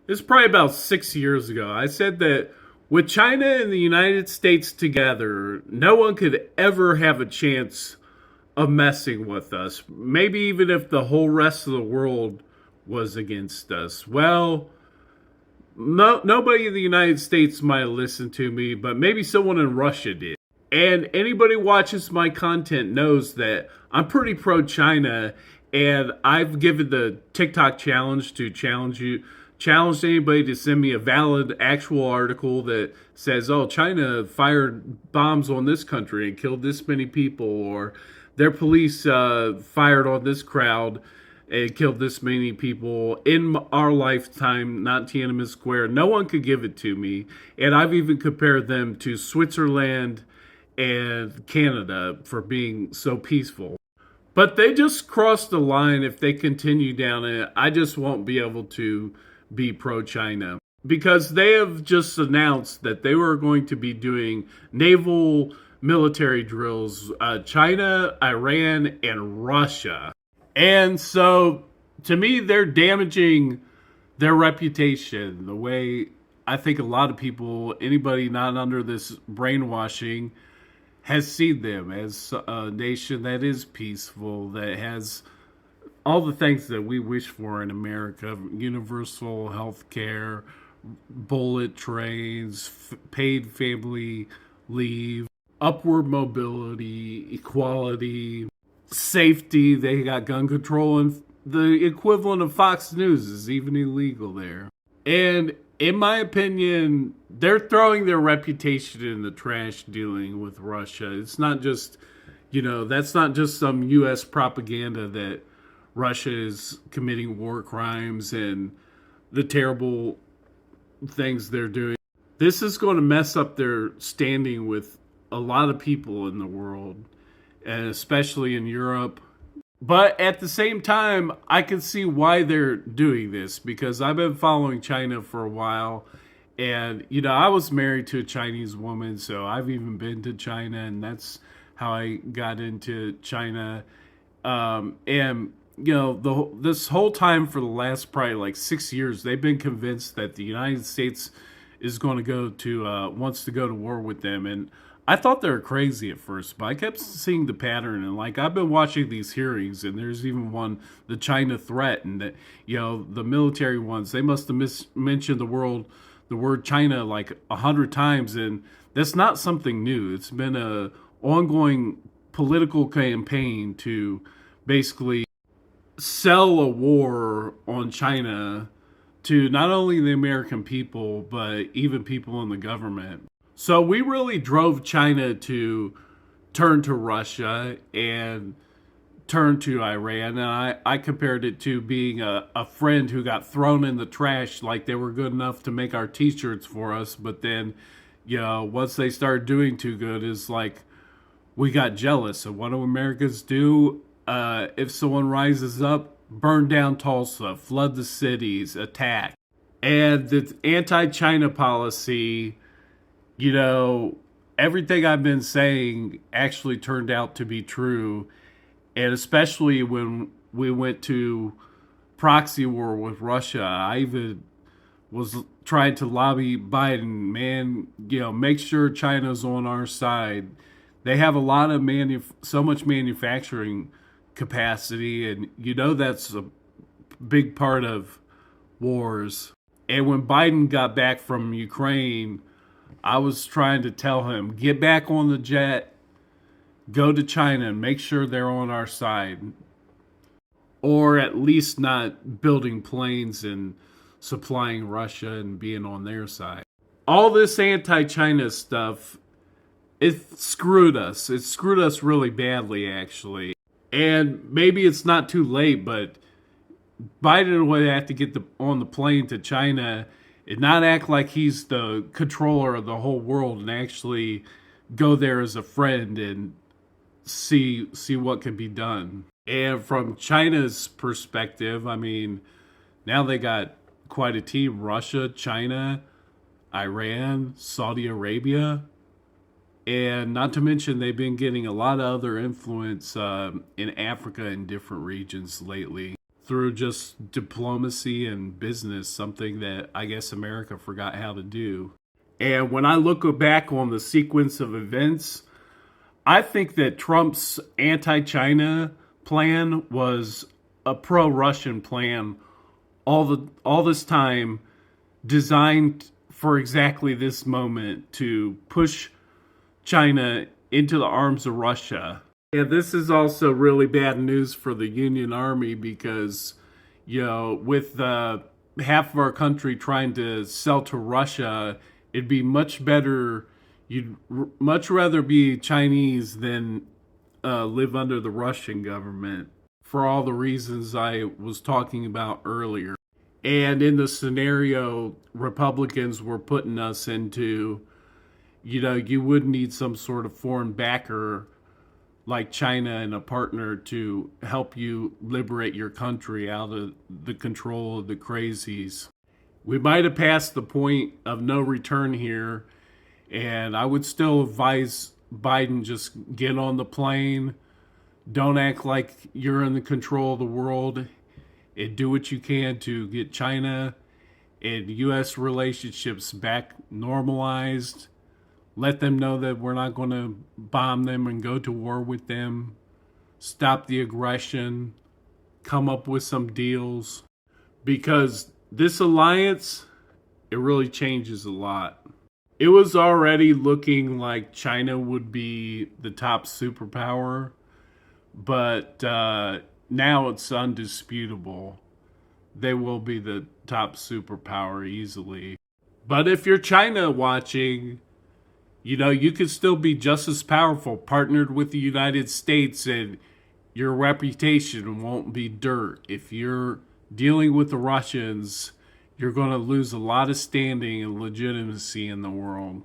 It's probably about 6 years ago. I said that with China and the United States together, no one could ever have a chance of messing with us. Maybe even if the whole rest of the world was against us. Well, nobody in the United States might have listened to me, but maybe someone in Russia did. And anybody who watches my content knows that I'm pretty pro China, and I've given the TikTok challenge to challenge anybody to send me a valid actual article that says, oh, China fired bombs on this country and killed this many people, or their police fired on this crowd and killed this many people in our lifetime, not Tiananmen Square. No one could give it to me. And I've even compared them to Switzerland and Canada for being so peaceful. But they just crossed the line. If they continue down it, I just won't be able to be pro China because they have just announced that they were going to be doing naval military drills, China, Iran, and Russia. And so to me, they're damaging their reputation the way I think a lot of people, anybody not under this brainwashing, has seen them as a nation that is peaceful, that has all the things that we wish for in America: universal health care, bullet trains, paid family leave, upward mobility, equality, safety. They got gun control, and the equivalent of Fox News is even illegal there. And in my opinion, they're throwing their reputation in the trash dealing with Russia. It's not just, that's not just some U.S. propaganda that Russia is committing war crimes and the terrible things they're doing. This is going to mess up their standing with a lot of people in the world, and especially in Europe. But at the same time, I can see why they're doing this because I've been following China for a while. And, I was married to a Chinese woman, so I've even been to China, and that's how I got into China. And, this whole time for the last probably like 6 years, they've been convinced that the United States is going to wants to go to war with them. And I thought they were crazy at first, but I kept seeing the pattern. And like, I've been watching these hearings, and there's even one, the China threat, and that, the military ones, they must have mentioned the word China like 100 times. And that's not something new. It's been a ongoing political campaign to basically sell a war on China to not only the American people, but even people in the government. So we really drove China to turn to Russia and turn to Iran. And I compared it to being a friend who got thrown in the trash, like they were good enough to make our t-shirts for us. But then, once they started doing too good, is like we got jealous. And what do Americans do? If someone rises up, burn down Tulsa, flood the cities, attack. And the anti-China policy, everything I've been saying actually turned out to be true. And especially when we went to proxy war with Russia, I even was trying to lobby Biden, man, make sure China's on our side. They have a lot of so much manufacturing capacity, and that's a big part of wars. And when Biden got back from Ukraine, I was trying to tell him, get back on the jet, go to China and make sure they're on our side. Or at least not building planes and supplying Russia and being on their side. All this anti-China stuff, it screwed us. It screwed us really badly, actually. And maybe it's not too late, but Biden would have to get on the plane to China and not act like he's the controller of the whole world, and actually go there as a friend and see what can be done. And from China's perspective, I mean, now they got quite a team: Russia, China, Iran, Saudi Arabia. And not to mention, they've been getting a lot of other influence in Africa and different regions lately. through just diplomacy and business, something that I guess America forgot how to do. And when I look back on the sequence of events, I think that Trump's anti-China plan was a pro-Russian plan all this time, designed for exactly this moment to push China into the arms of Russia. And this is also really bad news for the Union Army because, with half of our country trying to sell to Russia, it'd be much better. You'd much rather be Chinese than live under the Russian government for all the reasons I was talking about earlier. And in the scenario Republicans were putting us into, you would need some sort of foreign backer like China and a partner to help you liberate your country out of the control of the crazies. We might have passed the point of no return here, and I would still advise Biden just get on the plane. Don't act like you're in the control of the world, and do what you can to get China and U.S. relationships back normalized. Let them know that we're not going to bomb them and go to war with them. Stop the aggression. Come up with some deals. Because this alliance, it really changes a lot. It was already looking like China would be the top superpower, but now it's undisputable. They will be the top superpower easily. But if you're China watching, you could still be just as powerful, partnered with the United States, and your reputation won't be dirt. If you're dealing with the Russians, you're going to lose a lot of standing and legitimacy in the world.